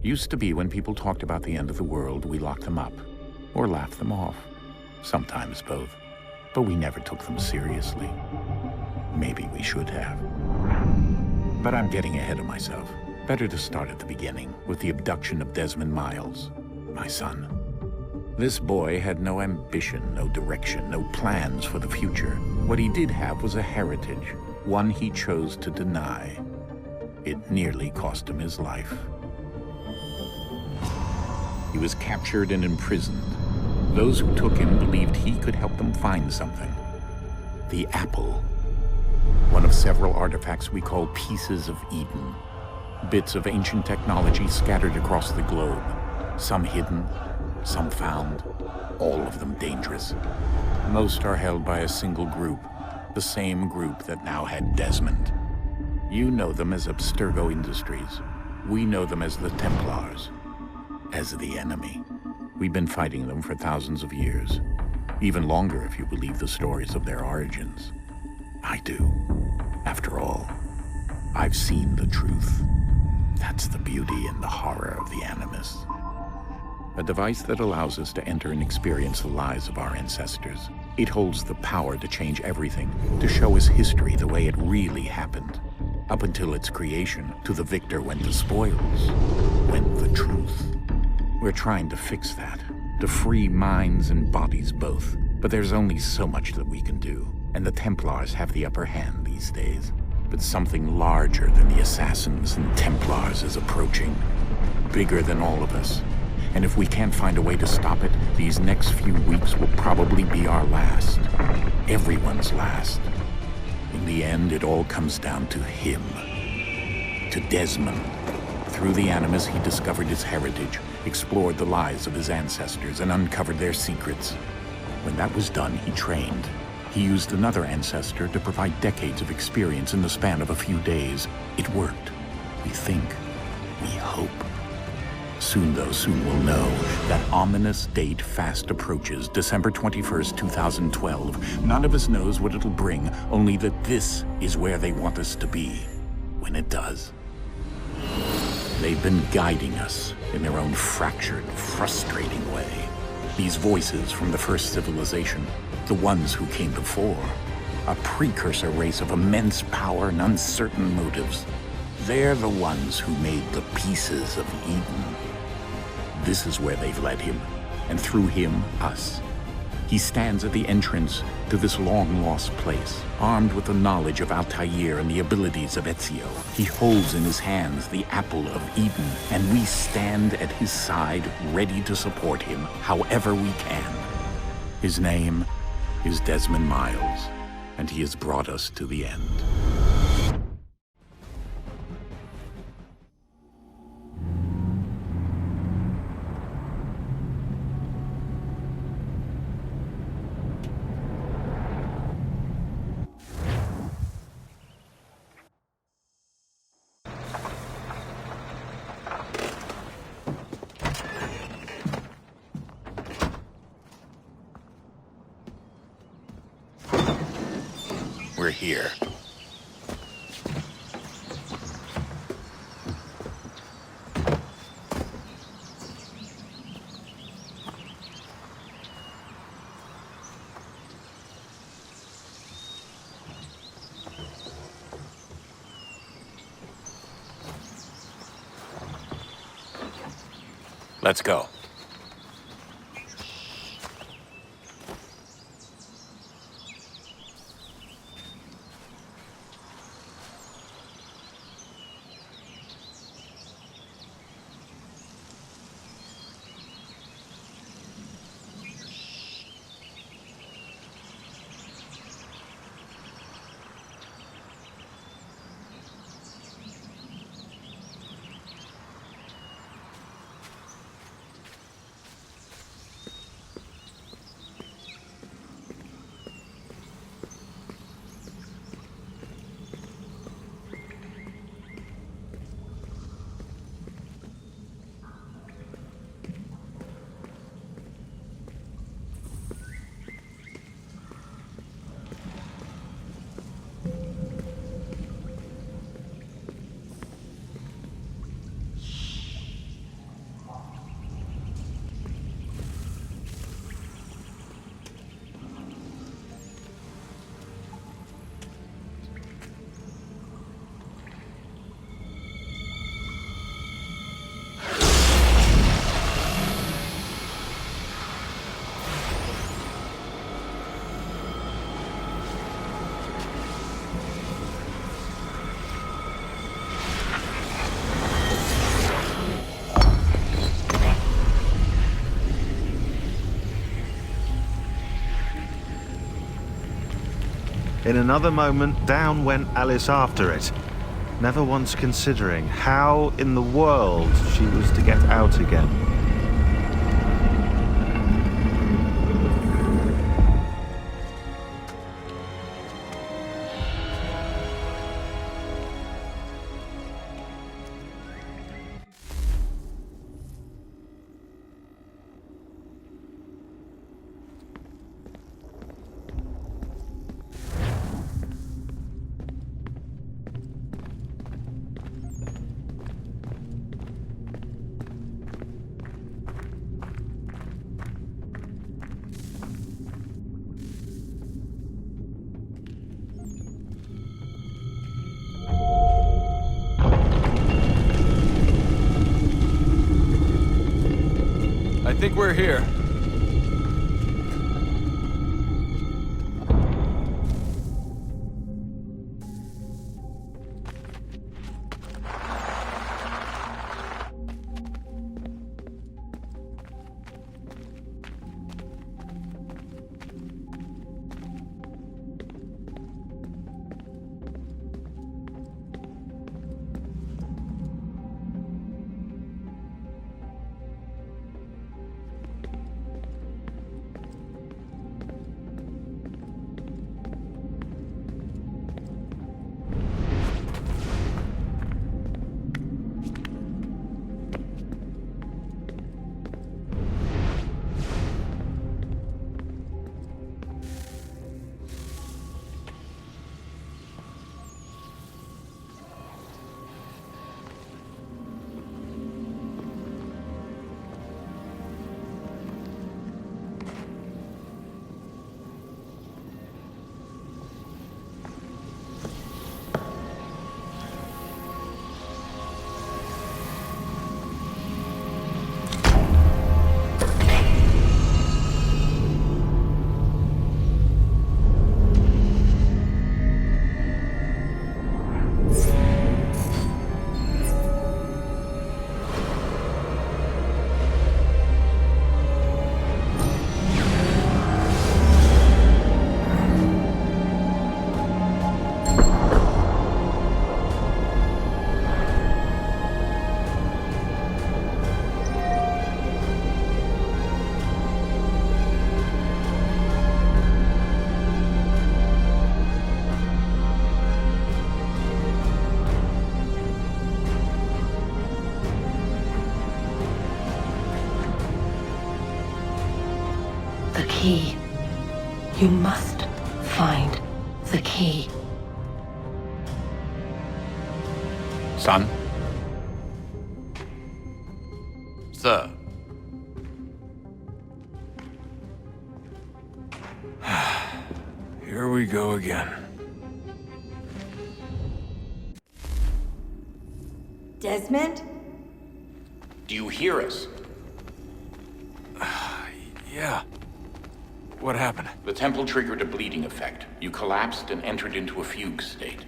Used to be when people talked about the end of the world, we locked them up. Or laughed them off. Sometimes both. But we never took them seriously. Maybe we should have. But I'm getting ahead of myself. Better to start at the beginning, with the abduction of Desmond Miles, my son. This boy had no ambition, no direction, no plans for the future. What he did have was a heritage, one he chose to deny. It nearly cost him his life. He was captured and imprisoned. Those who took him believed he could help them find something. The apple. One of several artifacts we call pieces of Eden. Bits of ancient technology scattered across the globe. Some hidden, some found, all of them dangerous. Most are held by a single group, the same group that now had Desmond. You know them as Abstergo Industries. We know them as the Templars, as the enemy. We've been fighting them for thousands of years, even longer if you believe the stories of their origins. I do. After all, I've seen the truth. That's the beauty and the horror of the Animus. A device that allows us to enter and experience the lives of our ancestors. It holds the power to change everything, to show us history the way it really happened. Up until its creation, to the victor went the spoils, went the truth. We're trying to fix that, to free minds and bodies both. But there's only so much that we can do, and the Templars have the upper hand these days. But something larger than the Assassins and Templars is approaching, bigger than all of us. And if we can't find a way to stop it, these next few weeks will probably be our last. Everyone's last. In the end, it all comes down to him. To Desmond. Through the Animus, he discovered his heritage, explored the lives of his ancestors, and uncovered their secrets. When that was done, he trained. He used another ancestor to provide decades of experience in the span of a few days. It worked. We think. We hope. Soon we'll know. That ominous date fast approaches, December 21st, 2012. None of us knows what it'll bring, only that this is where they want us to be, when it does. They've been guiding us in their own fractured, frustrating way. These voices from the first civilization, the ones who came before, a precursor race of immense power and uncertain motives. They're the ones who made the pieces of Eden. This is where they've led him, and through him, us. He stands at the entrance to this long-lost place, armed with the knowledge of Altair and the abilities of Ezio. He holds in his hands the apple of Eden, and we stand at his side, ready to support him however we can. His name is Desmond Miles, and he has brought us to the end. We're here. Let's go. In another moment, down went Alice after it, never once considering how in the world she was to get out again. I think we're here. The key. You must find the key. Son? Sir. Here we go again. Desmond? Do you hear us? Yeah. What happened? The temple triggered a bleeding effect. You collapsed and entered into a fugue state.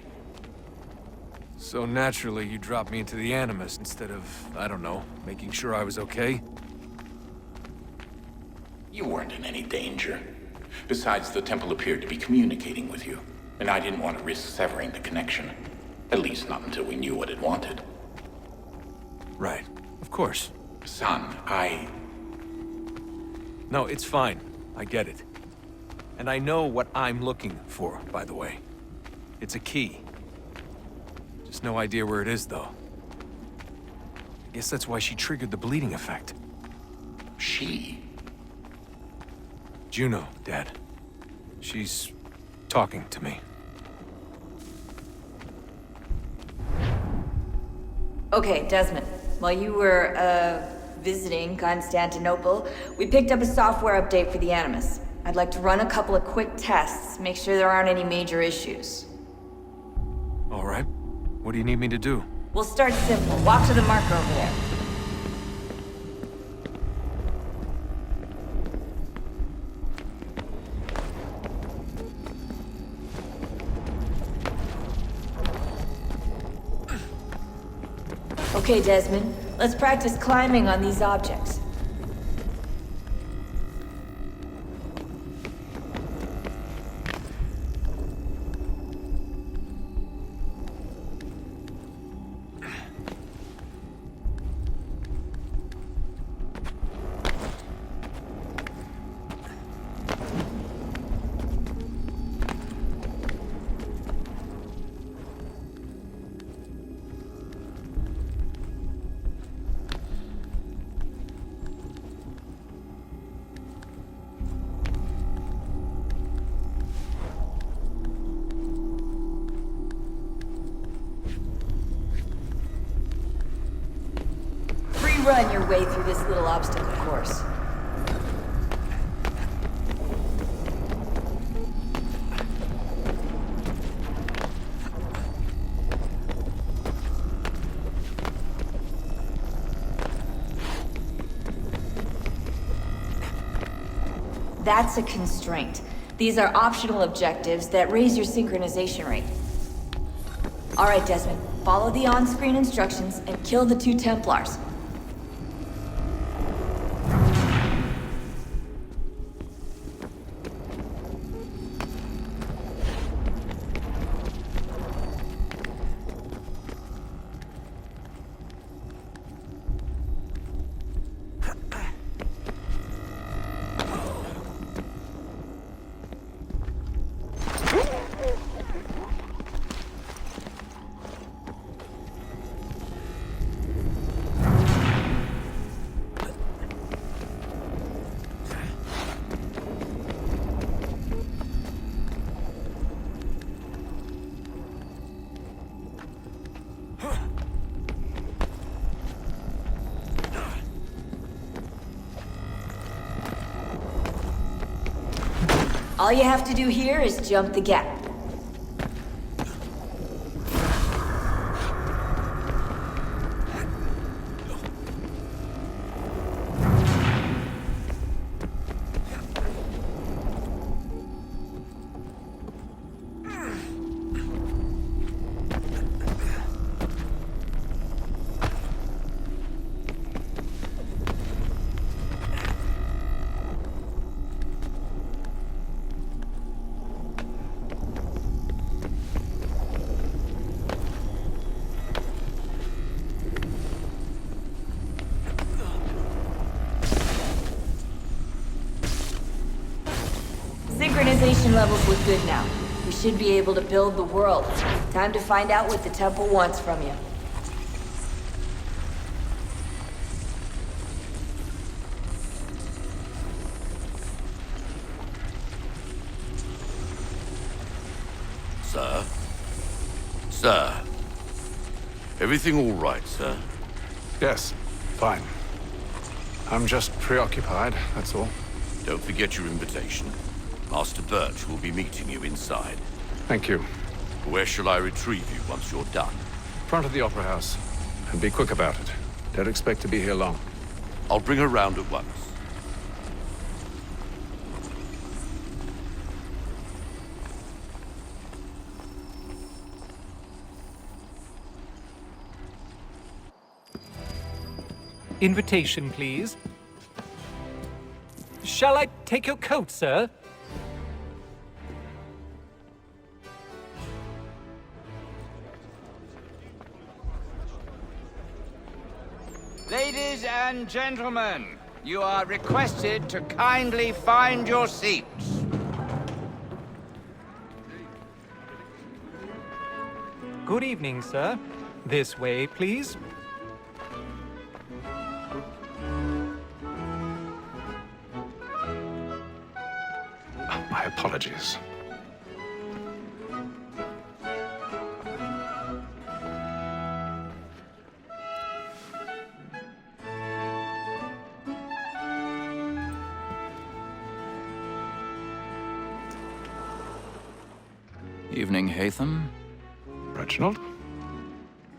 So naturally, you dropped me into the Animus instead of, I don't know, making sure I was okay? You weren't in any danger. Besides, the temple appeared to be communicating with you, and I didn't want to risk severing the connection. At least not until we knew what it wanted. Right. Of course. Son, No, it's fine. I get it. And I know what I'm looking for, by the way. It's a key. Just no idea where it is, though. I guess that's why she triggered the bleeding effect. She? Juno, Dad. She's talking to me. Okay, Desmond. While you were, visiting Constantinople, we picked up a software update for the Animus. I'd like to run a couple of quick tests, make sure there aren't any major issues. All right. What do you need me to do? We'll start simple. Walk to the marker over there. Okay, Desmond. Let's practice climbing on these objects. run your way through this little obstacle course. That's a constraint. These are optional objectives that raise your synchronization rate. Alright, Desmond. Follow the on-screen instructions and kill the 2 Templars. All you have to do here is jump the gap. Synchronization levels look good now. We should be able to build the world. Time to find out what the temple wants from you. Sir? Sir? Everything all right, sir? Yes, fine. I'm just preoccupied, that's all. Don't forget your invitation. Master Birch will be meeting you inside. Thank you. Where shall I retrieve you once you're done? Front of the Opera House. And be quick about it. Don't expect to be here long. I'll bring her round at once. Invitation, please. Shall I take your coat, sir? Ladies and gentlemen, you are requested to kindly find your seats. Good evening, sir. This way, please. My apologies. Evening, Hatham. Reginald?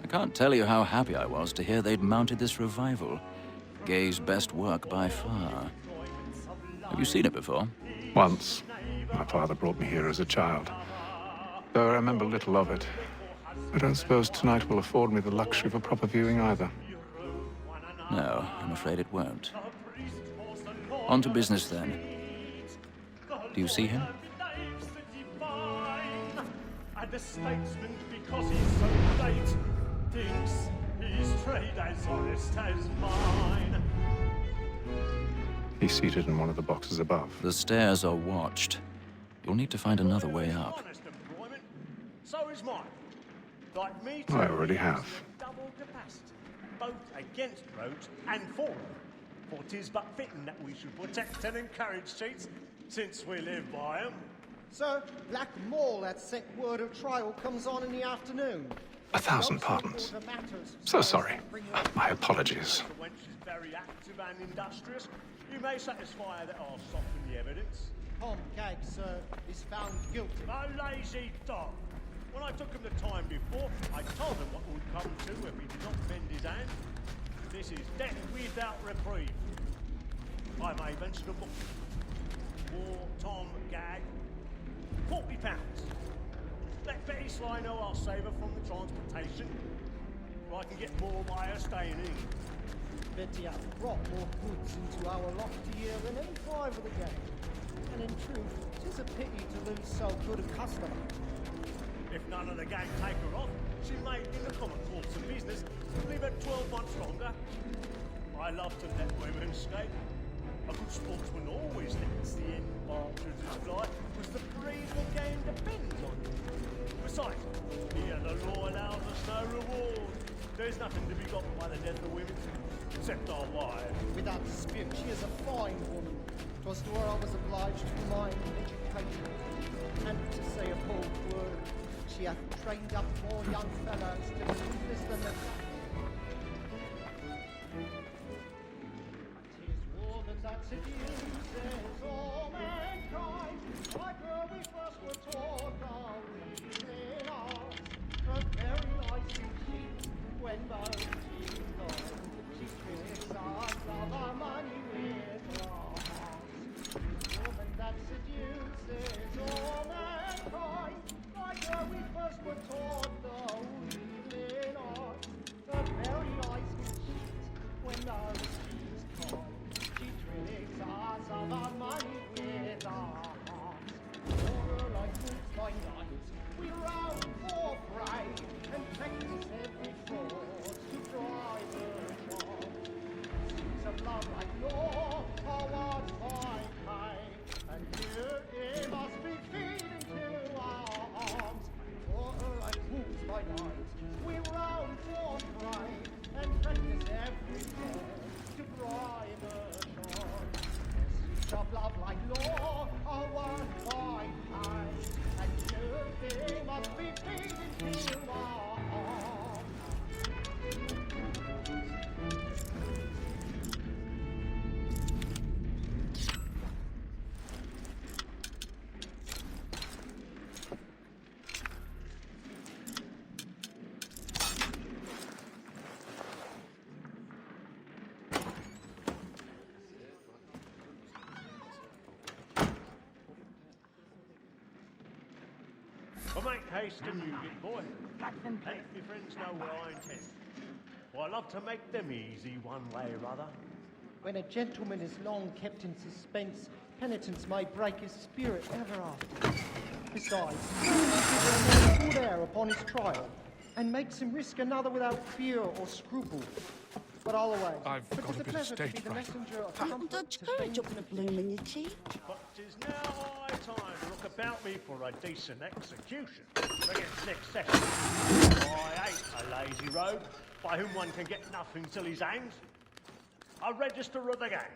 I can't tell you how happy I was to hear they'd mounted this revival. Gay's best work by far. Have you seen it before? Once. My father brought me here as a child. Though I remember little of it. I don't suppose tonight will afford me the luxury of a proper viewing either. No, I'm afraid it won't. On to business, then. Do you see him? And the statesman, because he's so late, thinks his trade as honest as mine. He's seated in one of the boxes above. The stairs are watched. You'll need to find another way up. Honest employment, so is mine. Like me too, I already have. double capacity, both against roads and for them. For 'tis but fitting that we should protect and encourage cheats, since we live by 'em. Sir, Black Mall, that sent word of trial comes on in the afternoon. 1,000 pardons. So sorry. My apologies. The wench is very active and industrious. You may satisfy that I'll soften the evidence. Tom Gag, sir, is found guilty. A lazy dog. When I took him the time before, I told him what would come to if he did not bend his hand. This is death without reprieve. I may mention a book. For Tom Gag, £40. Let Betty Sly know I'll save her from the transportation, or I can get more by her staying in. Betty has brought more goods into our lofty here than any five of the gang. And in truth, 'tis a pity to lose so good a customer. If none of the gang take her off, she may, in the common course of business, leave her 12 months longer. I love to let women escape. A good sportsman always lets the end partridges fly, because the breed of the game depends on it. Besides, here the law allows us no reward. There's nothing to be got by the death of women, except our wives. Without dispute, she is a fine woman. 'Twas to her I was obliged to remind education. And to say a bold word, she hath trained up more young fellows to be ruthless than the... 'Tis woman that seduces all mankind, like her we first were taught our reason arts. A very nice cheat when both she's gone. She tricks us of our money with her hearts. Woman that seduces all mankind, like her we first were taught the weaving art. A very nice cheat when both she's gone. She tricks us of our money with her hearts. For her like boots by night, we round for prey and practice every fraud to drive her job. Seas of love like law are what I pay, and here it must be feeding to our arms. For her like boots by night, we round for prey and practice every fraud to bribe her job. Seas of love like law are what I pay, and here it must be feeding to our arms. But make haste and use it, boy. Let me friends know where I intend. For I love to make them easy one way or other. When a gentleman is long kept in suspense, penitence may break his spirit ever after. Besides, it gives a good air upon his trial, and makes him risk another without fear or scruple. But always, I've but got 'tis a a bit of pleasure to be stage the fright. messenger of Little comfort to courage up strangers in a and bloom in your cheek. But 'tis now high time to look about me for a decent execution. Against next session. I hate a lazy rogue by whom one can get nothing till he's hanged. A register of the gang.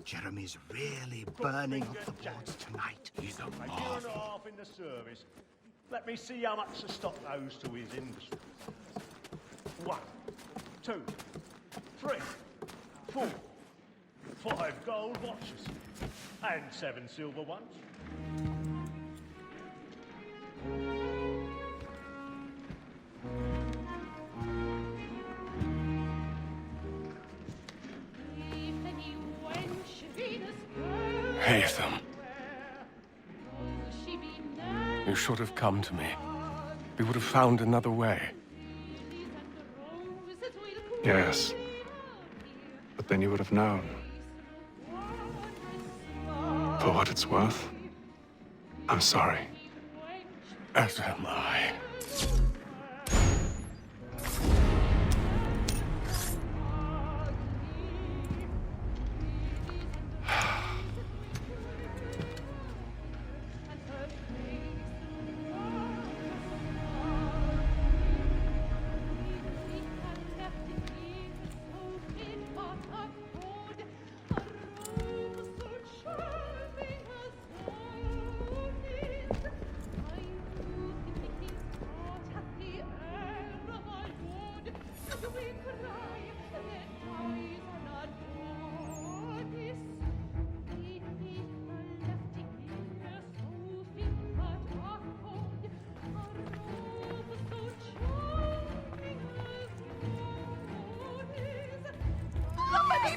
Jeremy's really burning up the boards tonight. He's a A year and a marvel. half in the service. Let me see how much the stock owes to his industry. 1, 2, 3, 4, 5 gold watches, and 7 silver ones. Haytham. You should have come to me. We would have found another way. Yes. But then you would have known. For what it's worth, I'm sorry. As am I.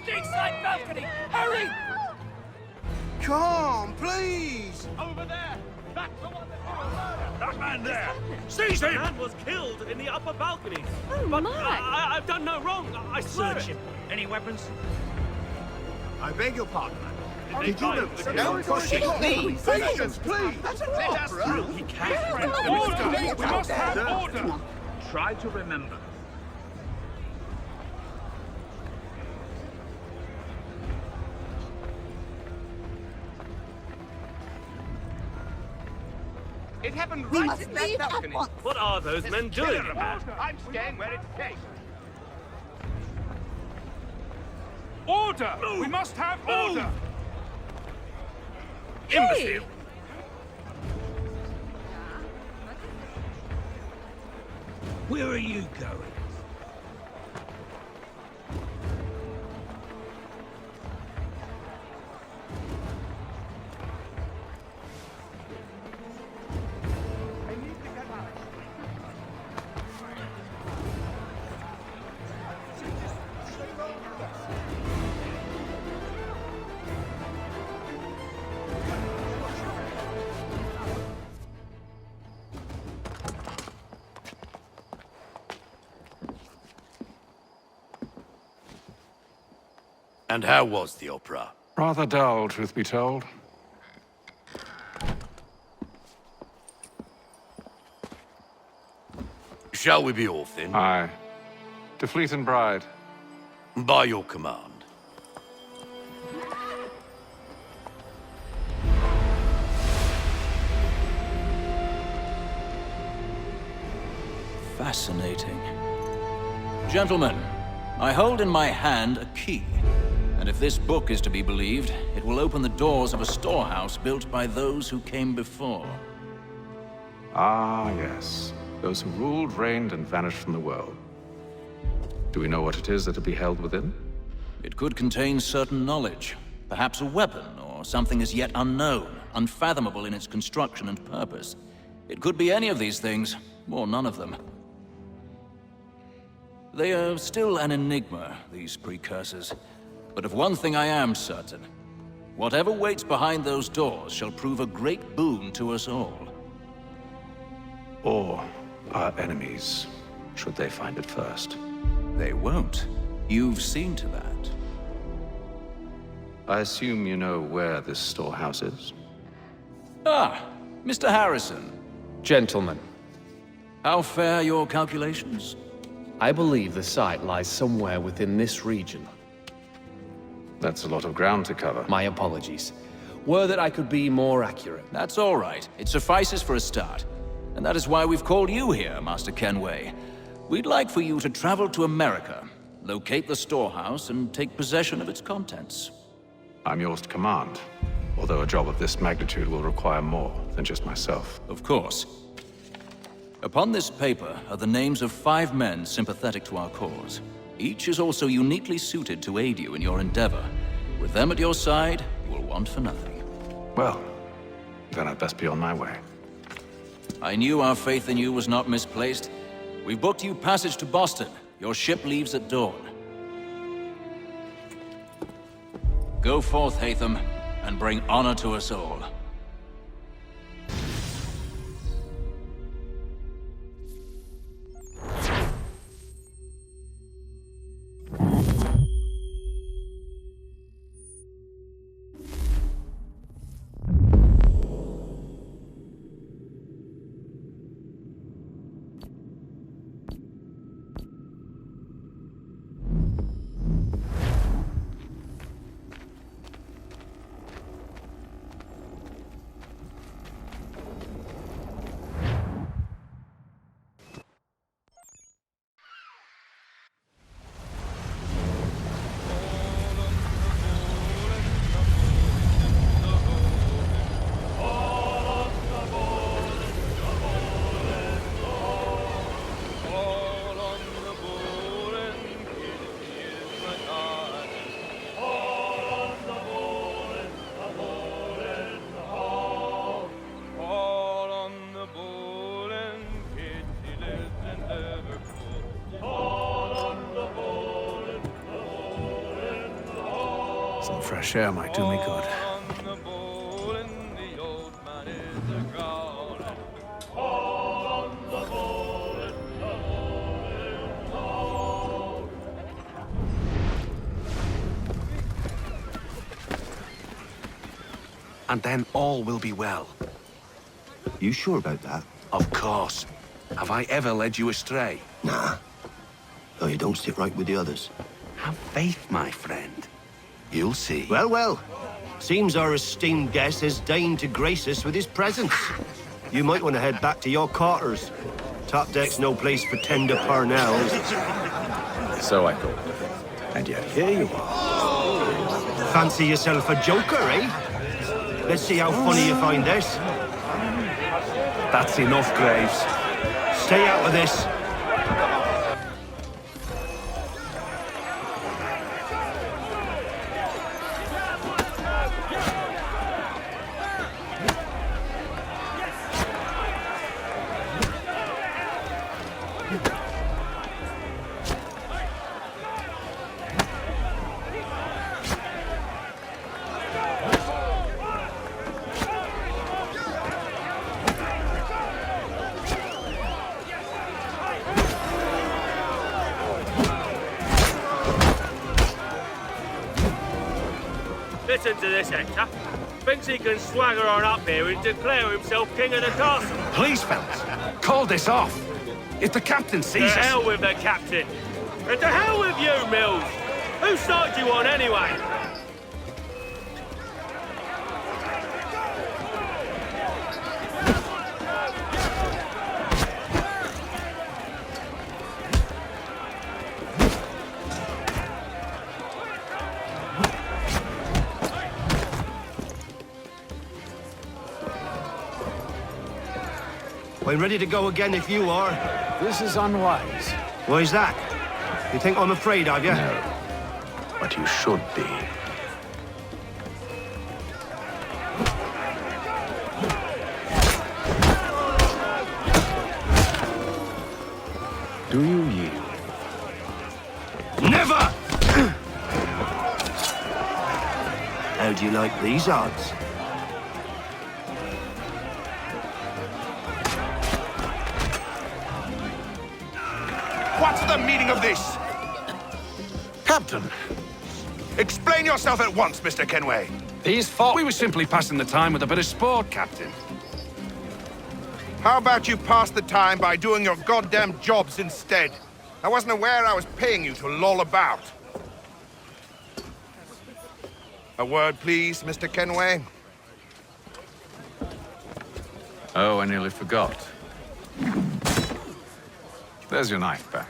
Stateside balcony! Hurry! Come on, please! Over there! That's the one that did the murder! That man there! Seize him! The man was killed in the upper balcony. Oh, but my! I've done no wrong. I swear Search it. him. Any weapons? I beg your pardon, man. Did you know the Don't push it, please! Patience, please! Let us through. He can't. Order! We must have order! Try to remember. It happened right in that balcony. What are those men doing? I'm staying where it's safe. Order! We must have order! Imbecile! Where are you going? And how was the opera? Rather dull, truth be told. Shall we be off then? Aye. To Fleet and Bride. By your command. Fascinating. Gentlemen, I hold in my hand a key. And if this book is to be believed, it will open the doors of a storehouse built by those who came before. Ah, yes. Those who ruled, reigned, and vanished from the world. Do we know what it is that will be held within? It could contain certain knowledge. Perhaps a weapon, or something as yet unknown, unfathomable in its construction and purpose. It could be any of these things, or none of them. They are still an enigma, these precursors. But of one thing I am certain. Whatever waits behind those doors shall prove a great boon to us all. Or our enemies, should they find it first. They won't. You've seen to that. I assume you know where this storehouse is? Ah, Mr. Harrison. Gentlemen, How fare your calculations? I believe the site lies somewhere within this region. That's a lot of ground to cover. My apologies. Were that I could be more accurate. That's all right. It suffices for a start. And that is why we've called you here, Master Kenway. We'd like for you to travel to America, locate the storehouse, and take possession of its contents. I'm yours to command, although a job of this magnitude will require more than just myself. Of course. Upon this paper are the names of 5 men sympathetic to our cause. Each is also uniquely suited to aid you in your endeavor. With them at your side, you will want for nothing. Well, then I'd best be on my way. I knew our faith in you was not misplaced. We've booked you passage to Boston. Your ship leaves at dawn. Go forth, Hatham, and bring honor to us all. Some fresh air might do me good. And then all will be well. You sure about that? Of course. Have I ever led you astray? Nah. Though you don't sit right with the others. Have faith, my friend. You'll see. Well, well. Seems our esteemed guest has deigned to grace us with his presence. You might want to head back to your quarters. Top deck's no place for tender parnells. So I thought. And yet here you are. Fancy yourself a joker, eh? Let's see how funny you find this. That's enough, Graves. Stay out of this. Listen to this, Hector. Thinks he can swagger on up here and declare himself king of the castle. Please, fellas, call this off. If the captain sees us... To hell with the captain. And to hell with you, Mills. Whose side you on, anyway? I'm ready to go again if you are. This is unwise. Why's that? You think I'm afraid of you? No. But you should be. Do you yield? Never! How do you like these odds? What's the meaning of this? Captain, Explain yourself at once, Mr. Kenway. these fought. We were simply passing the time with a bit of sport, Captain. How about you pass the time by doing your goddamn jobs instead? I wasn't aware I was paying you to loll about. A word, please, Mr. Kenway. Oh, I nearly forgot. There's your knife back.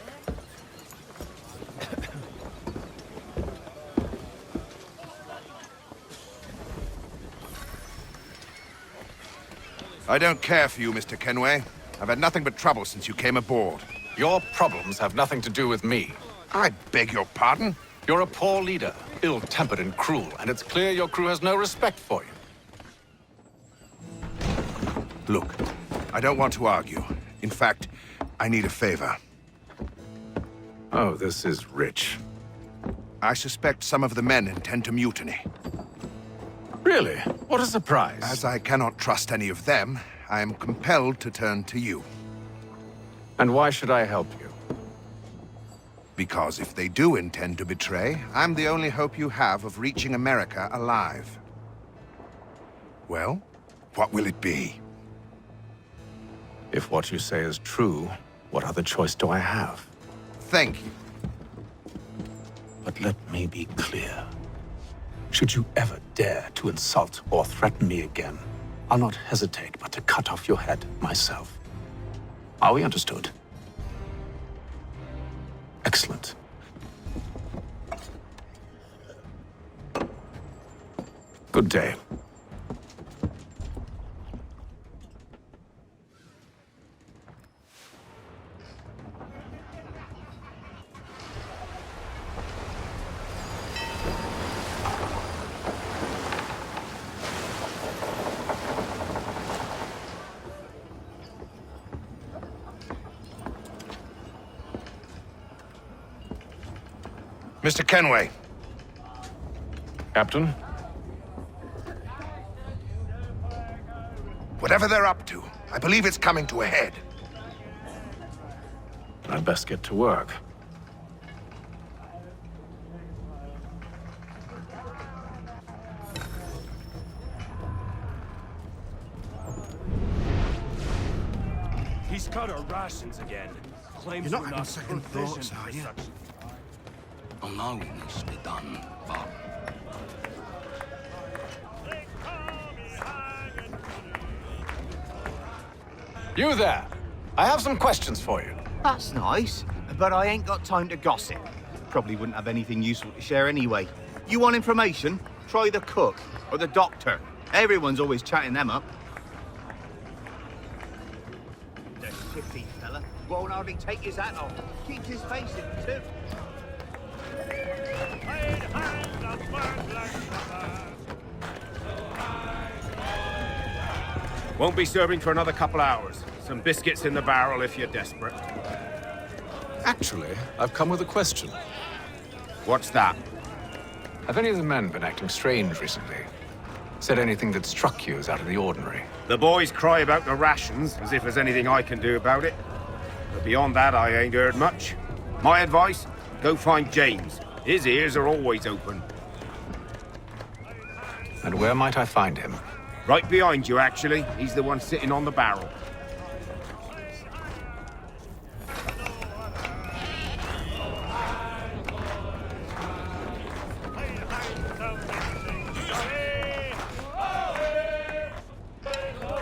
I don't care for you, Mr. Kenway. I've had nothing but trouble since you came aboard. Your problems have nothing to do with me. I beg your pardon? You're a poor leader, ill-tempered and cruel, and it's clear your crew has no respect for you. Look, I don't want to argue. In fact, I need a favor. Oh, this is rich. I suspect some of the men intend to mutiny. Really? What a surprise. As I cannot trust any of them, I am compelled to turn to you. And why should I help you? Because if they do intend to betray, I'm the only hope you have of reaching America alive. Well, what will it be? If what you say is true, what other choice do I have? Thank you. But let me be clear. Should you ever dare to insult or threaten me again, I'll not hesitate but to cut off your head myself. Are we understood? Excellent. Good day. Mr. Kenway. Captain? Whatever they're up to, I believe it's coming to a head. I'd best get to work. He's cut our rations again. Claims You're not we're having not second thoughts, provisioned are for you? such- Well, now it needs to be done, Bob. You there! I have some questions for you. That's nice, but I ain't got time to gossip. Probably wouldn't have anything useful to share anyway. You want information? Try the cook or the doctor. Everyone's always chatting them up. The shifty fella won't hardly take his hat off. Keeps his face in too. Won't be serving for another couple hours. Some biscuits in the barrel if you're desperate. Actually, I've come with a question. What's that? Have any of the men been acting strange recently? Said anything that struck you as out of the ordinary? The boys cry about the rations, as if there's anything I can do about it. But beyond that, I ain't heard much. My advice? Go find James. His ears are always open. And where might I find him? Right behind you, actually. He's the one sitting on the barrel.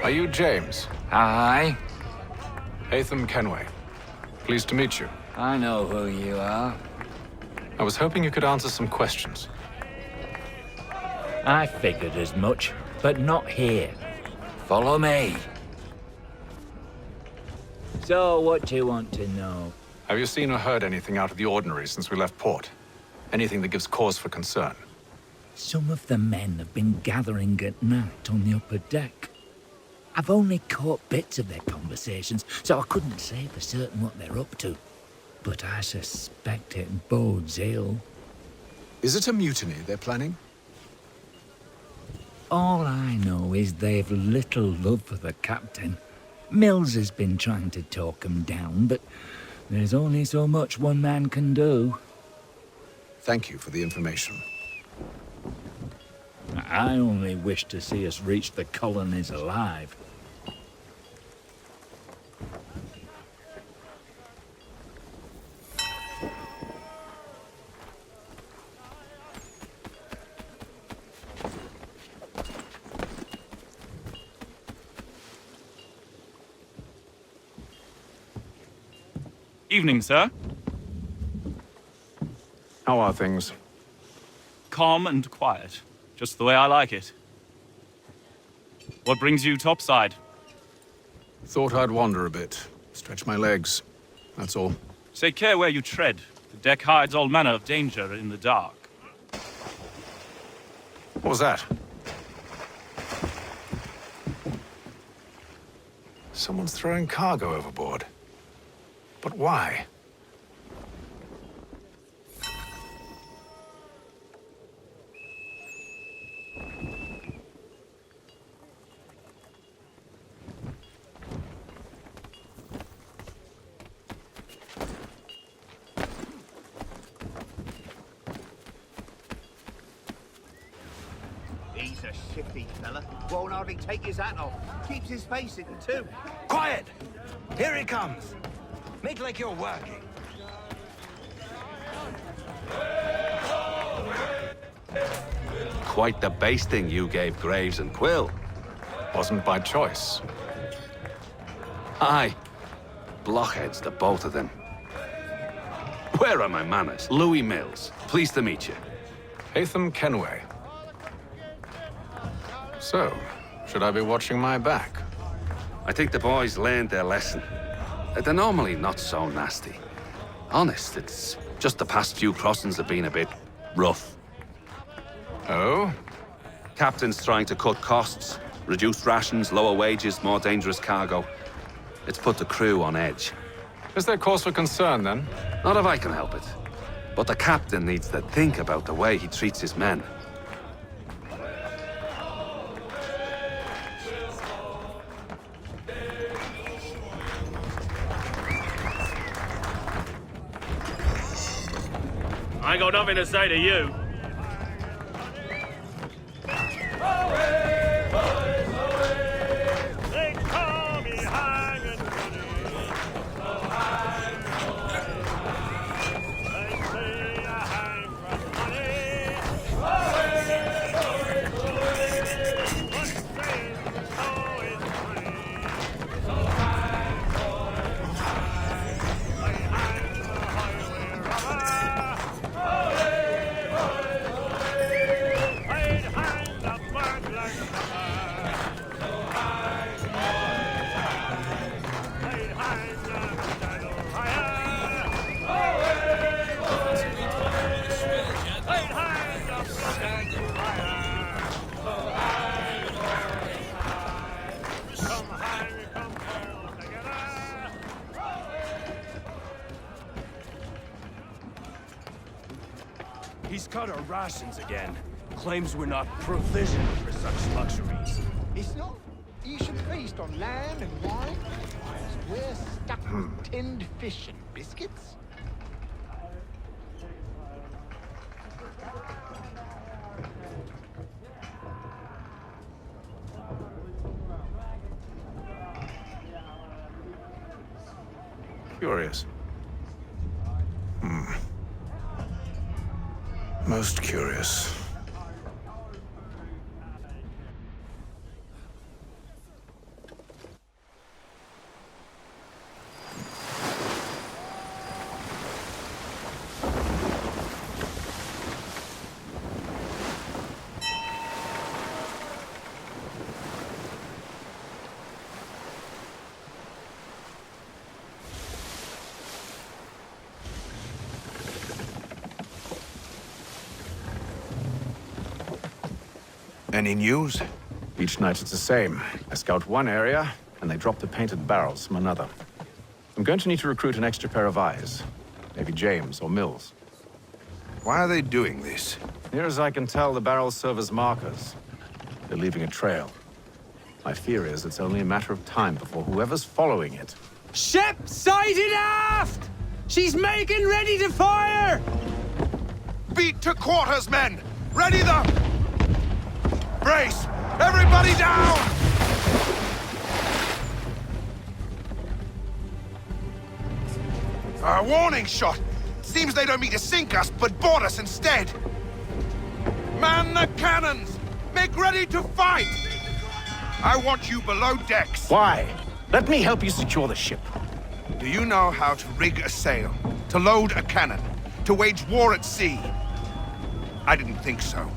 Are you James? Aye. Haytham Kenway. Pleased to meet you. I know who you are. I was hoping you could answer some questions. I figured as much, but not here. Follow me. So, what do you want to know? Have you seen or heard anything out of the ordinary since we left port? Anything that gives cause for concern? Some of the men have been gathering at night on the upper deck. I've only caught bits of their conversations, so I couldn't say for certain what they're up to. But I suspect it bodes ill. Is it a mutiny they're planning? All I know is they've little love for the captain. Mills has been trying to talk him down, but there's only so much one man can do. Thank you for the information. I only wish to see us reach the colonies alive. Evening, sir. How are things? Calm and quiet. Just the way I like it. What brings you topside? Thought I'd wander a bit. Stretch my legs. That's all. Take care where you tread. The deck hides all manner of danger in the dark. What was that? Someone's throwing cargo overboard. But why? He's a shifty fella. Won't hardly take his hat off. Keeps his face in too. Quiet! Here he comes. Make like you're working. Quite the basting you gave Graves and Quill. Wasn't by choice. Aye. Blockheads, the both of them. Where are my manners? Louis Mills. Pleased to meet you. Haytham Kenway. So, should I be watching my back? I think the boys learned their lesson. They're normally not so nasty. Honest, it's just the past few crossings have been a bit rough. Oh? Captain's trying to cut costs. Reduced rations, lower wages, more dangerous cargo. It's put the crew on edge. Is there cause for concern, then? Not if I can help it. But the captain needs to think about the way he treats his men. I got nothing to say to you. He's cut our rations again. Claims we're not provisioned for such luxuries. It's not. You should feast on lamb and wine, whilst we're stuck with tinned fish and biscuits. Curious. Most curious. Any news? Each night it's the same. I scout one area, and they drop the painted barrels from another. I'm going to need to recruit an extra pair of eyes. Maybe James or Mills. Why are they doing this? Near as I can tell, the barrels serve as markers. They're leaving a trail. My fear is it's only a matter of time before whoever's following it... Ship sighted aft! She's making ready to fire! Beat to quarters, men! Ready the... Brace! Everybody down! A warning shot! Seems they don't mean to sink us, but board us instead! Man the cannons! Make ready to fight! I want you below decks. Why? Let me help you secure the ship. Do you know how to rig a sail? To load a cannon? To wage war at sea? I didn't think so.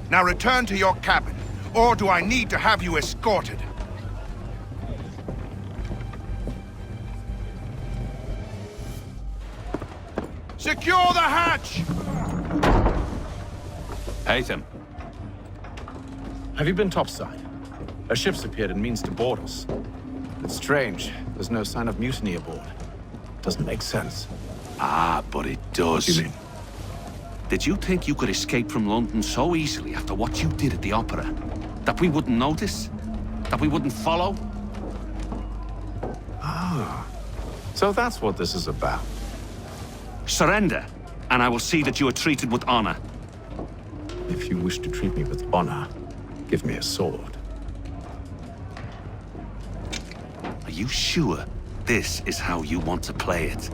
Now return to your cabin, or do I need to have you escorted? Secure the hatch! Haytham. Have you been topside? A ship's appeared and means to board us. It's strange. There's no sign of mutiny aboard. Doesn't make sense. Ah, but it does. What do you mean? Did you think you could escape from London so easily after what you did at the opera? That we wouldn't notice? That we wouldn't follow? Ah. So that's what this is about. Surrender, and I will see that you are treated with honor. If you wish to treat me with honor, give me a sword. Are you sure this is how you want to play it?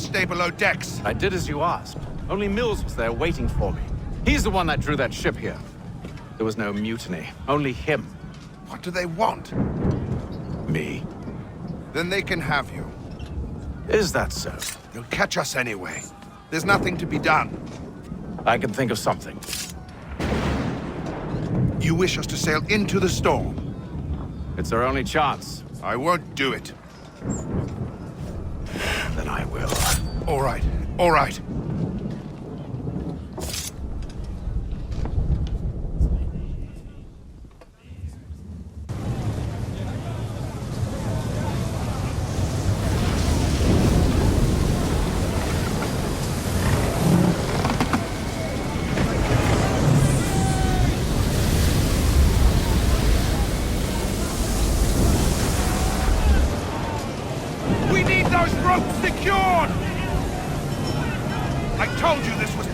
stay below decks. I did as you asked. Only Mills was there waiting for me. He's the one that drew that ship here. There was no mutiny, only him. What do they want? Me. Then they can have you. Is that so? They'll catch us anyway. There's nothing to be done. I can think of something. You wish us to sail into the storm? It's our only chance. I won't do it. Then I will. All right, all right.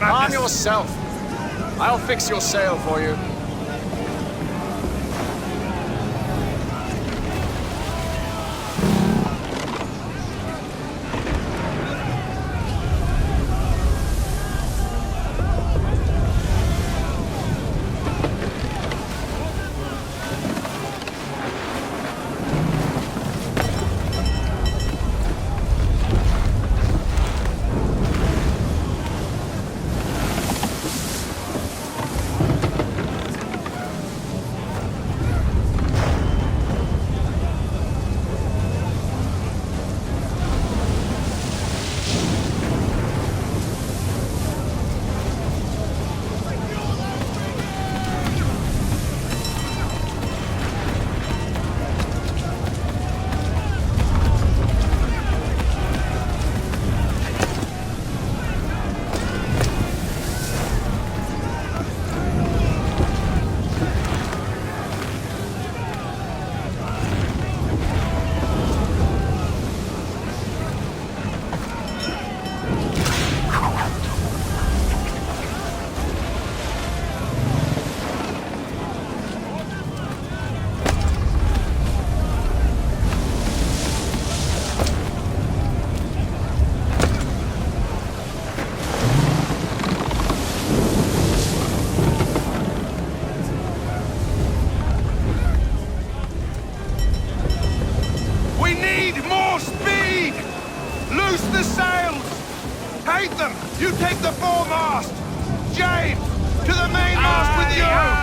Arm yourself. I'll fix your sail for you. You take the foremast! James, to the mainmast with you!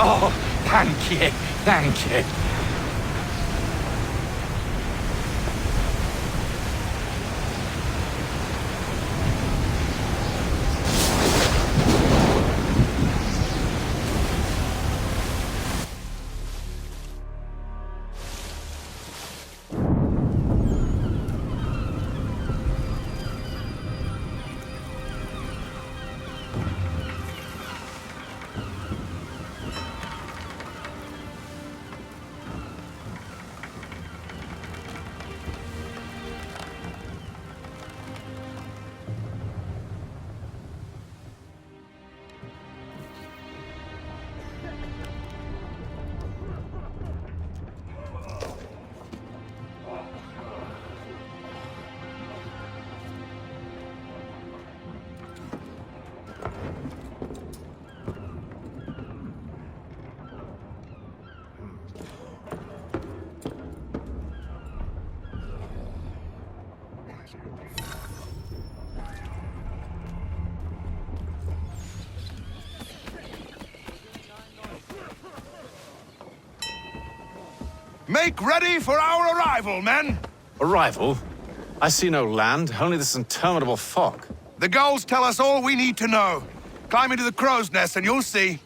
Oh, thank you, thank you. Make ready for our arrival, men! Arrival? I see no land, only this interminable fog. The gulls tell us all we need to know. Climb into the crow's nest and you'll see.